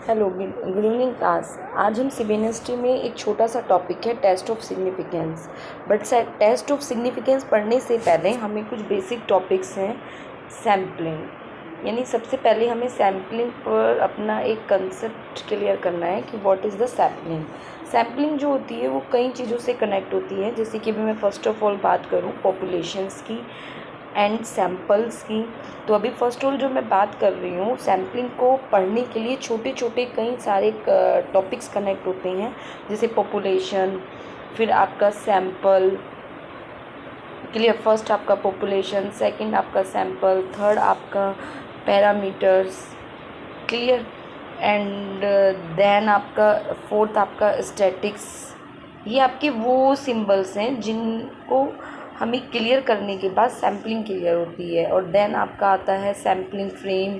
Hello, good evening class. आज हम CBSE में एक छोटा सा टॉपिक है test of significance. But test of significance पढ़ने से पहले हमें कुछ बेसिक टॉपिक्स हैं। सैम्पलिंग, यानी सबसे पहले हमें सैम्पलिंग पर अपना एक कंसेप्ट क्लियर करना है कि what is the sampling. Sampling जो होती है वो कई चीज़ों से कनेक्ट होती है, जैसे कि अभी मैं फ़र्स्ट ऑफ ऑल बात करूँ पॉपुलेशंस की एंड सैम्पल्स की। तो अभी फर्स्ट ऑल जो मैं बात कर रही हूँ, सैम्पलिंग को पढ़ने के लिए छोटे छोटे कई सारे टॉपिक्स कनेक्ट होते हैं, जैसे पॉपुलेशन, फिर आपका सैम्पल क्लियर। फर्स्ट आपका पॉपुलेशन, सेकंड आपका सैम्पल, थर्ड आपका पैरामीटर्स क्लियर, एंड देन आपका फोर्थ आपका स्टैटिक्स। ये आपके वो सिंबल्स हैं जिनको हमें क्लियर करने के बाद सैम्पलिंग क्लियर होती है। और देन आपका आता है सैम्पलिंग फ्रेम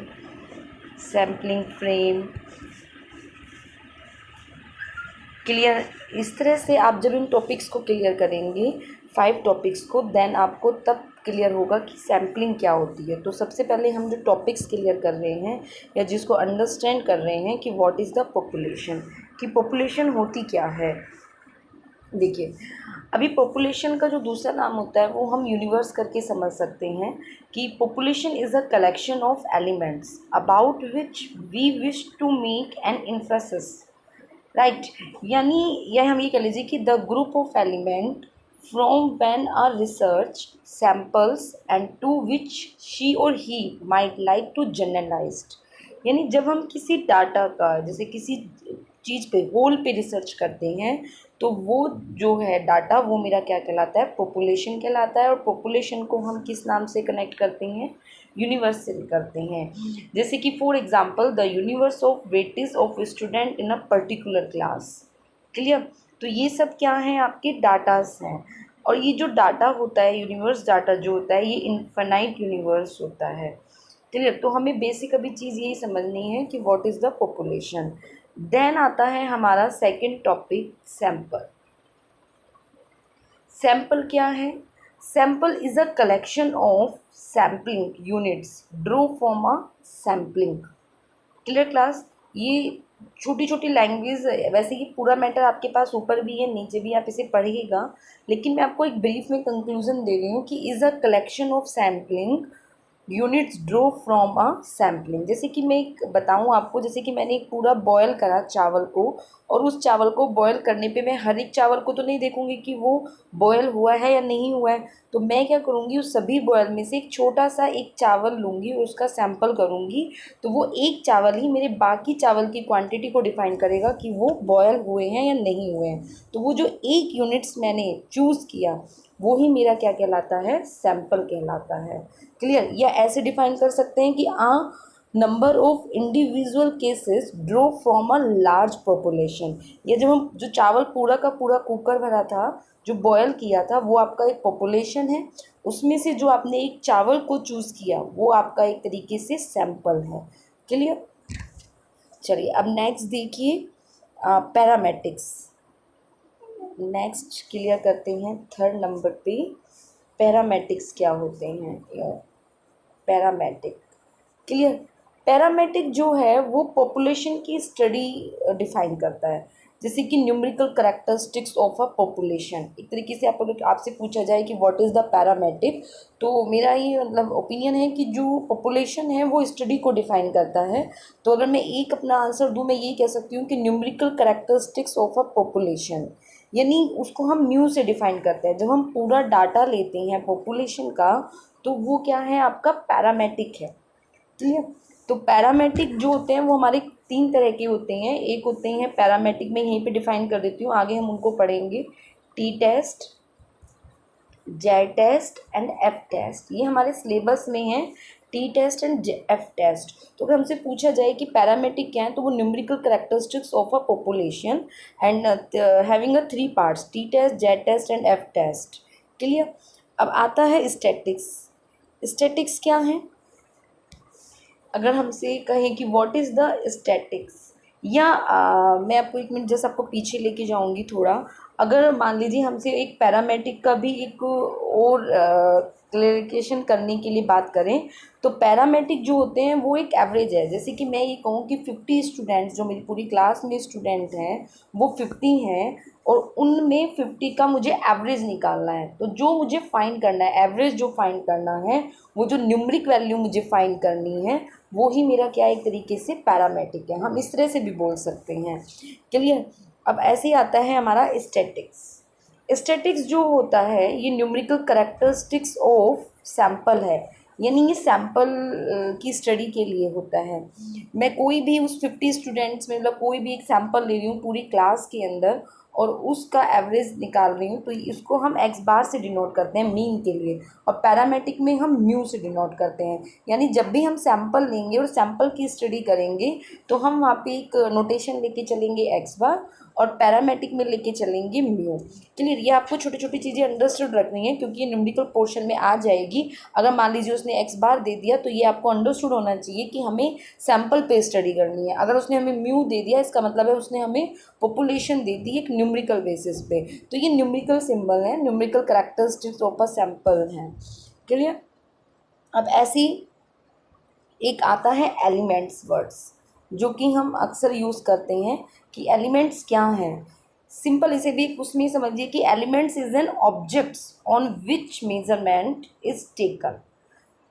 क्लियर। इस तरह से आप जब इन टॉपिक्स को क्लियर करेंगे, 5 टॉपिक्स को, देन आपको तब क्लियर होगा कि सैम्पलिंग क्या होती है। तो सबसे पहले हम जो टॉपिक्स क्लियर कर रहे हैं या जिसको अंडरस्टैंड कर रहे हैं कि व्हाट इज़ द पॉपुलेशन, कि पॉपुलेशन होती क्या है। देखिए, अभी पॉपुलेशन का जो दूसरा नाम होता है वो हम यूनिवर्स करके समझ सकते हैं कि population is a collection of elements about which we wish to make an inferences, right. यानी यह हम ये कह लीजिए कि the group of element from when are research samples and to which she or he might like to generalised. यानी जब हम किसी डाटा का, जैसे किसी चीज़ पे, होल पे रिसर्च करते हैं, तो वो जो है डाटा वो मेरा क्या कहलाता है, पॉपुलेशन कहलाता है। और पॉपुलेशन को हम किस नाम से कनेक्ट करते हैं, यूनिवर्स से करते हैं। जैसे कि for example the universe of weightage of student in a particular class clear. तो ये सब क्या हैं, आपके डाटास हैं। और ये जो डाटा होता है, यूनिवर्स डाटा जो होता है, ये इनफाइनाइट यूनिवर्स होता है क्लियर। तो हमें बेसिक अभी चीज़ यही समझनी है कि what is the population. Then आता है हमारा सेकंड टॉपिक, सैंपल। सैंपल क्या है? Sample is a collection of sampling units draw from a sampling clear class. ये छोटी छोटी लैंग्वेज, वैसे ये पूरा मैटर आपके पास ऊपर भी है, नीचे भी आप इसे पढ़िएगा, लेकिन मैं आपको एक ब्रीफ में कंक्लूजन दे रही हूँ कि is a collection of sampling units draw from a sampling. जैसे कि मैं एक बताऊँ आपको, जैसे कि मैंने एक पूरा बॉयल करा चावल को, और उस चावल को बॉयल करने पे मैं हर एक चावल को तो नहीं देखूंगी कि वो बॉयल हुआ है या नहीं हुआ है। तो मैं क्या करूँगी, उस सभी बॉयल में से एक छोटा सा एक चावल लूँगी और उसका सैंपल करूँगी। तो वो एक चावल ही मेरे बाकी चावल की क्वांटिटी को डिफाइन करेगा कि वो बॉयल हुए हैं या नहीं हुए हैं। तो वो जो एक यूनिट्स मैंने चूज़ किया वो ही मेरा क्या कहलाता है, सैंपल कहलाता है क्लियर। या ऐसे डिफाइन कर सकते हैं कि number of individual cases draw from a large population. या जब हम जो चावल पूरा का पूरा कुकर भरा था, जो बॉयल किया था, वो आपका एक पॉपुलेशन है। उसमें से जो आपने एक चावल को चूज़ किया वो आपका एक तरीके से सैंपल है क्लियर। चलिए अब नेक्स्ट देखिए, पैरामेटिक्स। नेक्स्ट क्लियर करते हैं थर्ड नंबर पे, पैरामेटिक्स क्या होते हैं। पैरामेटिक क्लियर। पैरामेट्रिक जो है वो पॉपुलेशन की स्टडी डिफाइन करता है, जैसे कि numerical characteristics of a population. एक तरीके से आपसे पूछा जाए कि व्हाट इज़ द पैरामेट्रिक, तो मेरा ये मतलब ओपिनियन है कि जो पॉपुलेशन है वो स्टडी को डिफाइन करता है। तो अगर मैं एक अपना आंसर दूँ, मैं ये कह सकती हूँ कि numerical characteristics of a population, यानी उसको हम न्यू से डिफाइन करते हैं। जब हम पूरा डाटा लेते हैं पॉपुलेशन का, तो वो क्या है, आपका पैरामेट्रिक है क्लियर। तो पैरामेट्रिक जो होते हैं वो हमारे 3 तरह के होते हैं। एक होते हैं पैरामेट्रिक, में यहीं पे डिफाइन कर देती हूँ, आगे हम उनको पढ़ेंगे। T test, Z test and F test, ये हमारे सिलेबस में है, T test and F test. तो अगर हमसे पूछा जाए कि पैरामेट्रिक क्या है, तो वो numerical characteristics of a population and having a 3 parts, T test, Z test and F test clear. अब आता है स्टैटिक्स। स्टैटिक्स क्या है? अगर हमसे कहें कि व्हाट इज़ द स्टैटिक्स, या मैं आपको एक मिनट जस्ट आपको पीछे लेके जाऊंगी थोड़ा। अगर मान लीजिए हमसे एक पैरामेट्रिक का भी एक और क्लैरिफिकेशन करने के लिए बात करें तो पैरामेट्रिक जो होते हैं वो एक एवरेज है। जैसे कि मैं ये कहूँ कि 50 स्टूडेंट्स जो मेरी पूरी क्लास में स्टूडेंट हैं वो 50 हैं और उनमें 50 का मुझे एवरेज निकालना है। तो जो मुझे फाइंड करना है, एवरेज जो फाइंड करना है, वो जो न्यूमरिक वैल्यू मुझे फाइंड करनी है, वो ही मेरा क्या एक तरीके से पैरामेट्रिक है। हम इस तरह से भी बोल सकते हैं। क्लियर। अब ऐसे ही आता है हमारा स्टैटिक्स। स्टैटिक्स जो होता है ये न्यूमेरिकल करेक्टरिस्टिक्स ऑफ सैंपल है, यानी ये सैंपल की स्टडी के लिए होता है। मैं कोई भी उस 50 स्टूडेंट्स में मतलब कोई भी एक सैंपल ले रही हूँ पूरी क्लास के अंदर और उसका एवरेज निकाल रही हूँ, तो इसको हम एक्स बार से डिनोट करते हैं मीन के लिए, और पैरामेट्रिक में हम म्यू से डिनोट करते हैं। यानी जब भी हम सैंपल लेंगे और सैंपल की स्टडी करेंगे तो हम वहाँ पे एक नोटेशन लेके चलेंगे एक्स बार और पैरामेट्रिक में लेके चलेंगे म्यू। क्लियर। ये आपको छोटी छोटी चीज़ें अंडरस्टूड रखनी है क्योंकि ये न्यूमेरिकल पोर्शन में आ जाएगी। अगर मान लीजिए उसने एक्स बार दे दिया तो ये आपको अंडरस्टूड होना चाहिए कि हमें सैंपल पे स्टडी करनी है। अगर उसने हमें म्यू दे दिया इसका मतलब है उसने हमें पॉपुलेशन दे दी एक न्यूमेरिकल बेसिस पे। तो ये न्यूमेरिकल सिंबल है, numerical characteristics of a sample हैं। क्लियर। अब ऐसी एक आता है एलिमेंट्स वर्ड्स जो कि हम अक्सर यूज़ करते हैं कि एलिमेंट्स क्या हैं। सिंपल इसे भी उसमें समझिए कि elements is an objects on which measurement is taken.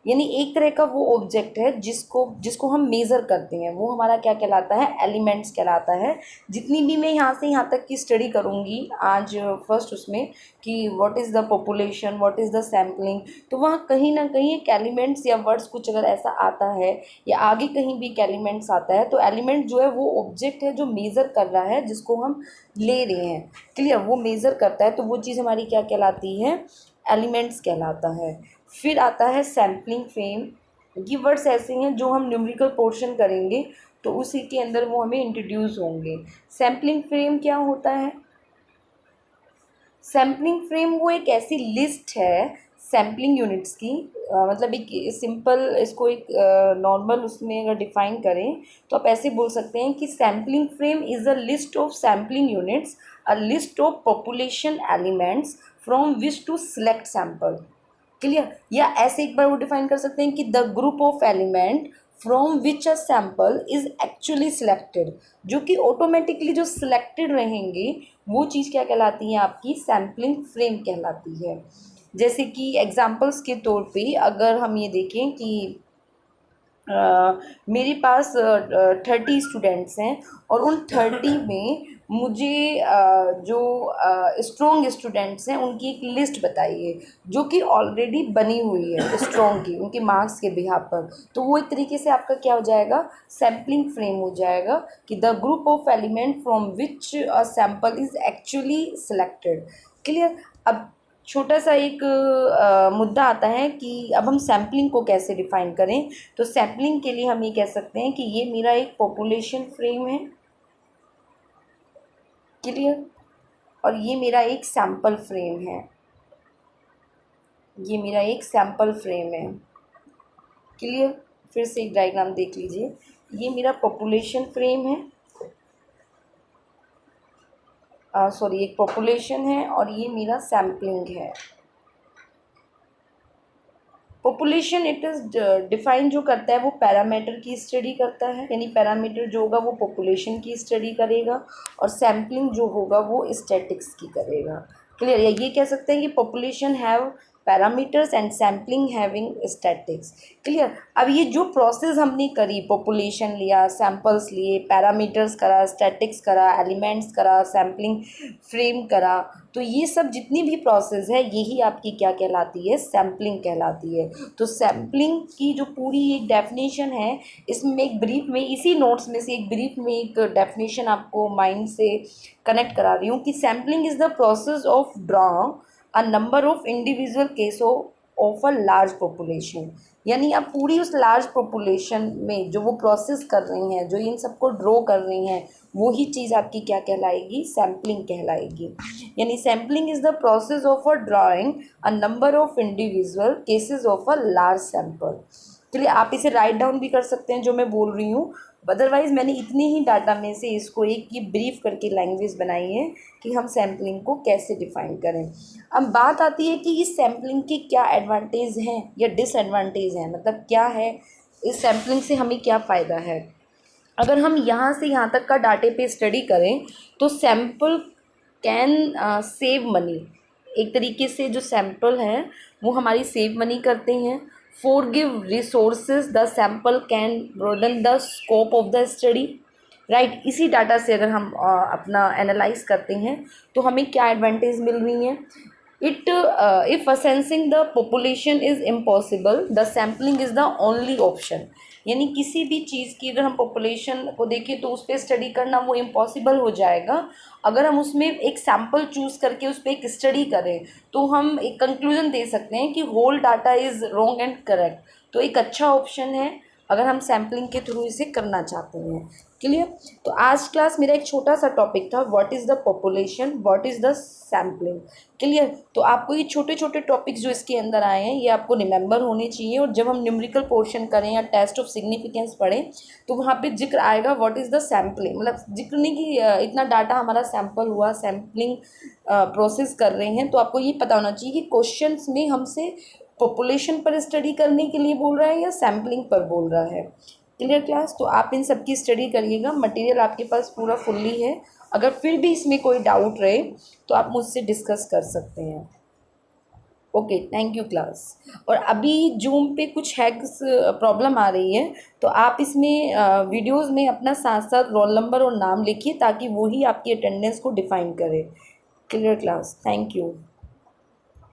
यानी एक तरह का वो ऑब्जेक्ट है जिसको जिसको हम मेज़र करते हैं, वो हमारा क्या कहलाता है, एलिमेंट्स कहलाता है। जितनी भी मैं यहाँ से यहाँ तक की स्टडी करूँगी आज फर्स्ट उसमें कि what is the population, what is the sampling, तो वहाँ कहीं ना कहीं एक एलिमेंट्स या वर्ड्स कुछ अगर ऐसा आता है या आगे कहीं भी एक एलिमेंट्स आता है तो एलिमेंट जो है वो ऑब्जेक्ट है जो मेज़र कर रहा है जिसको हम ले रहे हैं। क्लियर। वो मेज़र करता है तो वो चीज़ हमारी क्या कहलाती है, एलिमेंट्स कहलाता है। फिर आता है सैम्पलिंग फ्रेम। ये वर्ड्स ऐसे हैं जो हम न्यूमेरिकल पोर्शन करेंगे तो उसी के अंदर वो हमें इंट्रोड्यूस होंगे। सैम्पलिंग फ्रेम क्या होता है, सैम्पलिंग फ्रेम वो एक ऐसी लिस्ट है सैम्पलिंग यूनिट्स की, मतलब एक सिंपल इसको एक नॉर्मल उसमें अगर डिफाइन करें तो आप ऐसे बोल सकते हैं कि sampling frame is a list of sampling units, a list of population elements from which to select sample. Clear. या ऐसे एक बार वो डिफाइन कर सकते हैं कि the group of element from which a sample is actually selected, जो कि ऑटोमेटिकली जो सिलेक्टेड रहेंगे वो चीज़ क्या कहलाती है, आपकी सैम्पलिंग फ्रेम कहलाती है। जैसे कि एग्जांपल्स के तौर पे अगर हम ये देखें कि मेरे पास 30 स्टूडेंट्स हैं और उन 30 में मुझे जो स्ट्रॉन्ग स्टूडेंट्स हैं उनकी एक लिस्ट बताइए जो कि ऑलरेडी बनी हुई है स्ट्रॉन्ग की, उनके मार्क्स के बिहाफ पर। तो वो एक तरीके से आपका क्या हो जाएगा, सैम्पलिंग फ्रेम हो जाएगा कि the group of element from which a sample is actually selected. Clear. अब छोटा सा एक मुद्दा आता है कि अब हम सैम्पलिंग को कैसे डिफाइन करें। तो सैम्पलिंग के लिए हम ये कह सकते हैं कि ये मेरा एक पॉपुलेशन फ्रेम है। क्लियर। और ये मेरा एक सैम्पल फ्रेम है, ये मेरा एक सैम्पल फ्रेम है। क्लियर। फिर से एक डायग्राम देख लीजिए, ये मेरा पॉपुलेशन फ्रेम है, सॉरी एक पॉपुलेशन है और ये मेरा सैम्पलिंग है। पॉपुलेशन इट इज़ डिफाइन जो करता है वो पैरामीटर की स्टडी करता है, यानी पैरामीटर जो होगा वो पॉपुलेशन की स्टडी करेगा और सैम्पलिंग जो होगा वो स्टैटिक्स की करेगा। क्लियर। या ये कह सकते हैं कि population have parameters and sampling having statics. Clear. अब ये जो प्रोसेस हमने करी, पॉपुलेशन लिया, सैम्पल्स लिए, पैरामीटर्स करा, स्टैटिक्स करा, एलिमेंट्स करा, सैम्पलिंग फ्रेम करा, तो ये सब जितनी भी प्रोसेस है यही आपकी क्या कहलाती है, सैम्पलिंग कहलाती है। तो सैम्पलिंग की जो पूरी एक डेफिनेशन है इसमें एक ब्रीफ में, इसी नोट्स में से एक ब्रीफ में एक डेफिनेशन आपको माइंड से कनेक्ट करा रही हूँ कि sampling is the process of draw a number of individual case of a large population. यानी आप पूरी उस लार्ज पॉपुलेशन में जो वो प्रोसेस कर रही हैं, जो इन सबको ड्रॉ कर रही हैं, वही चीज़ आपकी क्या कहलाएगी, सैम्पलिंग कहलाएगी। यानी sampling is the process of a drawing a number of individual cases of a large sample. चलिए आप इसे राइट डाउन भी कर सकते हैं जो मैं बोल रही हूँ, अदरवाइज़ मैंने इतने ही डाटा में से इसको एक की ब्रीफ करके लैंग्वेज बनाई है कि हम सैम्पलिंग को कैसे डिफ़ाइन करें। अब बात आती है कि इस सैम्पलिंग के क्या एडवांटेज हैं या डिसएडवांटेज हैं, मतलब क्या है इस सैम्पलिंग से हमें क्या फ़ायदा है। अगर हम यहाँ से यहाँ तक का डाटे पे स्टडी करें तो सैम्पल कैन सेव मनी, एक तरीके से जो सैम्पल हैं वो हमारी सेव मनी करते हैं। forgive resources, the sample can broaden the scope of the study, right. इसी डाटा से अगर हम अपना एनालाइज करते हैं तो हमें क्या एडवांटेज मिल रही हैं। It if assessing the population is impossible the sampling is the only option, यानी किसी भी चीज़ की अगर हम पॉपुलेशन को देखें तो उस पर स्टडी करना वो इम्पॉसिबल हो जाएगा। अगर हम उसमें एक सैम्पल चूज़ करके उस पर एक स्टडी करें तो हम एक कंक्लूजन दे सकते हैं कि whole data is wrong and correct. तो एक अच्छा ऑप्शन है अगर हम सैम्पलिंग के थ्रू इसे करना चाहते हैं। क्लियर। तो आज क्लास मेरा एक छोटा सा टॉपिक था, what is the population, what is the sampling. Clear. तो आपको ये छोटे छोटे टॉपिक्स जो इसके अंदर आए हैं ये आपको रिमेंबर होने चाहिए, और जब हम न्यूमेरिकल पोर्शन करें या टेस्ट ऑफ सिग्निफिकेंस पढ़ें तो वहाँ पे जिक्र आएगा व्हाट इज़ द सैम्पलिंग, मतलब जिक्र नहीं कि इतना डाटा हमारा सैम्पल हुआ, सैम्पलिंग प्रोसेस कर रहे हैं। तो आपको ये पता होना चाहिए कि क्वेश्चन में हमसे पॉपुलेशन पर स्टडी करने के लिए बोल रहा है या सैम्पलिंग पर बोल रहा है। Clear class. तो आप इन सब की स्टडी करिएगा, मटेरियल आपके पास पूरा फुल्ली है। अगर फिर भी इसमें कोई डाउट रहे तो आप मुझसे डिस्कस कर सकते हैं। Okay, thank you class. और अभी जूम पे कुछ हैक्स प्रॉब्लम आ रही है, तो आप इसमें वीडियोस में अपना साथ साथ रोल नंबर और नाम लिखिए ताकि वो ही आपकी अटेंडेंस को डिफाइन करे। Clear class, thank you.